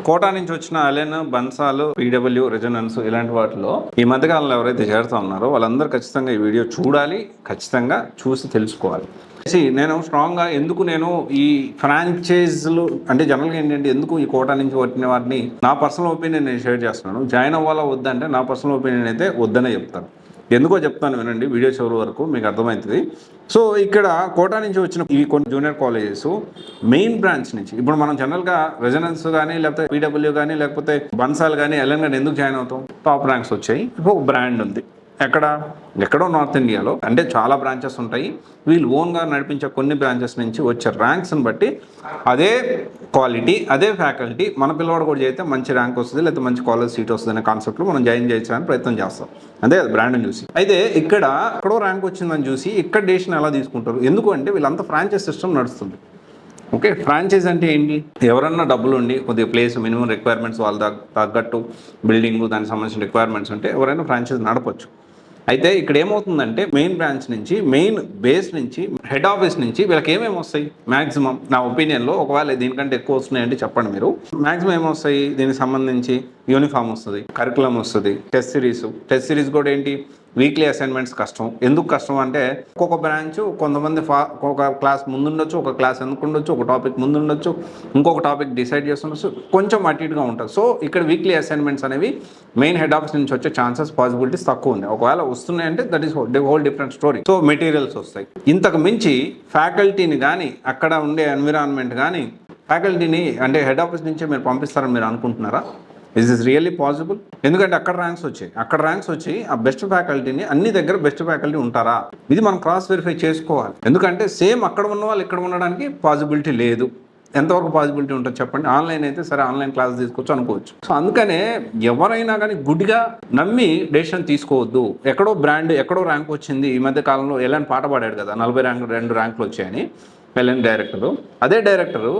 Quota నుంచి వచ్చిన Allen, బన్సాలు, PW, resonance ఇలాంటి వాటిలో ఈ మధ్యకాలంలో ఎవరైతే చేరుతా ఉన్నారో వాళ్ళందరూ ఖచ్చితంగా ఈ వీడియో చూడాలి, ఖచ్చితంగా చూసి తెలుసుకోవాలి. నేను స్ట్రాంగ్గా ఎందుకు నేను ఈ ఫ్రాంచైజీలు అంటే జనరల్గా ఏంటంటే ఎందుకు ఈ కోటా నుంచి వచ్చిన వాటిని నా పర్సనల్ ఒపీనియన్ నేను షేర్ చేస్తున్నాను. జాయిన్ అవ్వాలా వద్దంటే నా పర్సనల్ ఒపీనియన్ అయితే వద్దనే చెప్తాను. ఎందుకో చెప్తాను వినండి, వీడియో చివరి వరకు మీకు అర్థమవుతుంది. సో ఇక్కడ కోటా నుంచి వచ్చిన ఈ కొన్ని జూనియర్ కాలేజెస్ మెయిన్ బ్రాంచ్ నుంచి ఇప్పుడు మనం జనరల్గా రెజొనెన్స్ కానీ లేకపోతే పీడబ్ల్యూ కానీ లేకపోతే బన్సాల్ కానీ ఎల్ఎన్ కానీ ఎందుకు జాయిన్ అవుతాం? టాప్ ర్యాంక్స్ వచ్చాయి, ఒక బ్రాండ్ ఉంది. ఎక్కడో నార్త్ ఇండియాలో అంటే చాలా బ్రాంచెస్ ఉంటాయి. వీళ్ళు ఓన్గా నడిపించే కొన్ని బ్రాంచెస్ నుంచి వచ్చే ర్యాంక్స్ని బట్టి అదే క్వాలిటీ, అదే ఫ్యాకల్టీ మన పిల్లవాడు కూడా చేస్తే మంచి ర్యాంక్ వస్తుంది, లేకపోతే మంచి కాలేజ్ సీట్ వస్తుంది అనే కాన్సెప్ట్లో మనం జాయిన్ చేయించడానికి ప్రయత్నం చేస్తాం. అదే బ్రాండ్ని చూసి. అయితే ఎక్కడో ర్యాంక్ వచ్చిందని చూసి ఇక్కడ డెసిషన్ ఎలా తీసుకుంటారు? ఎందుకు అంటే వీళ్ళంతా ఫ్రాంచైజ్ సిస్టమ్ నడుస్తుంది. ఓకే, ఫ్రాంచైజ్ అంటే ఏంటి? ఎవరన్నా డబ్బులు ఉండి కొద్దిగా ప్లేస్ మినిమం రిక్వైర్మెంట్స్ వాళ్ళ తగ్గట్టు బిల్డింగ్ దానికి సంబంధించిన రిక్వైర్మెంట్స్ ఉంటే ఎవరైనా ఫ్రాంచైజ్ నడపచ్చు. అయితే ఇక్కడ ఏమవుతుందంటే మెయిన్ బ్రాంచ్ నుంచి, మెయిన్ బేస్ నుంచి, హెడ్ ఆఫీస్ నుంచి వీళ్ళకి ఏమేమి వస్తాయి? మ్యాక్సిమం నా ఒపీనియన్లో, ఒకవేళ దీనికంటే ఎక్కువ వస్తున్నాయంటే చెప్పండి మీరు. మ్యాక్సిమం ఏమొస్తాయి? దీనికి సంబంధించి యూనిఫామ్ వస్తుంది, కరికులం వస్తుంది, టెస్ట్ సిరీస్ కూడా ఏంటి? వీక్లీ అసైన్మెంట్స్ కష్టం. ఎందుకు కష్టం అంటే ఒక్కొక్క బ్రాంచ్ కొంతమంది ఒక క్లాస్ ముందుండొచ్చు, ఒక క్లాస్ ఎందుకుండొచ్చు, ఒక టాపిక్ ముందుండొచ్చు, ఇంకొక టాపిక్ డిసైడ్ చేస్తుండొచ్చు, కొంచెం అటు ఇటుగా ఉంటుంది. సో ఇక్కడ వీక్లీ అసైన్మెంట్స్ అనేవి మెయిన్ హెడ్ ఆఫీస్ నుంచి వచ్చే ఛాన్సెస్, పాసిబిలిటీస్ తక్కువ ఉంది. ఒకవేళ వస్తున్నాయంటే that is whole different story. So materials వస్తాయి. ఇంతకు మించి ఫ్యాకల్టీని కానీ, అక్కడ ఉండే ఎన్విరాన్మెంట్ కానీ, ఫ్యాకల్టీని అంటే హెడ్ ఆఫీస్ నుంచే మీరు పంపిస్తారని మీరు అనుకుంటున్నారా? Is this really possible? ఎందుకంటే అక్కడ ర్యాంక్స్ వచ్చి ఆ బెస్ట్ ఫ్యాకల్టీని అన్ని దగ్గర బెస్ట్ ఫ్యాకల్టీ ఉంటారా? ఇది మనం క్రాస్ వెరిఫై చేసుకోవాలి. ఎందుకంటే సేమ్ అక్కడ ఉన్న వాళ్ళు ఇక్కడ ఉండడానికి పాసిబిలిటీ లేదు. ఎంతవరకు పాసిబిలిటీ ఉంటుంది చెప్పండి? ఆన్లైన్ అయితే సరే, ఆన్లైన్ క్లాస్ తీసుకోవచ్చు అనుకోవచ్చు. సో అందుకనే ఎవరైనా కానీ గుడ్డిగా నమ్మి డెసిషన్ తీసుకోవద్దు. ఎక్కడో బ్రాండ్, ఎక్కడో ర్యాంక్ వచ్చింది. ఈ మధ్య కాలంలో ఎల్ఎన్ పాట పాడాడు కదా, 42 ర్యాంకులు వచ్చాయని. ఎల్ఎన్ డైరెక్టరు, అదే డైరెక్టరు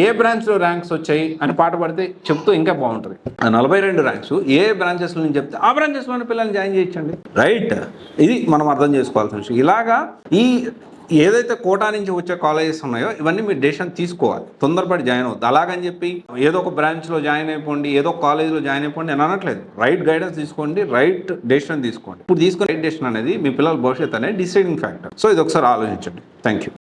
ఏ బ్రాంచ్లో ర్యాంక్స్ వచ్చాయి అని పాట పడితే చెప్తూ ఇంకా బాగుంటుంది. 42 ర్యాంక్స్ ఏ బ్రాంచెస్లో నుంచి చెప్తే ఆ బ్రాంచెస్లోనే పిల్లల్ని జాయిన్ చేయించండి. రైట్, ఇది మనం అర్థం చేసుకోవాల్సిన విషయం. ఇలాగా ఈ ఏదైతే కోటా నుంచి వచ్చే కాలేజెస్ ఉన్నాయో ఇవన్నీ మీరు డెసిషన్ తీసుకోవాలి. తొందరపడి జాయిన్ అవుతుంది. అలాగని చెప్పి ఏదో ఒక బ్రాంచ్లో జాయిన్ అయిపోండి, ఏదో కాలేజ్లో జాయిన్ అయిపోండి నేను అనట్లేదు. రైట్ గైడెన్స్ తీసుకోండి, రైట్ డెసిషన్ తీసుకోండి. ఇప్పుడు తీసుకునే రైట్ డెసిషన్ అనేది మీ పిల్లల భవిష్యత్తు అనేది డిసైడింగ్ ఫ్యాక్టర్. సో ఇది ఒకసారి ఆలోచించండి. Thank you.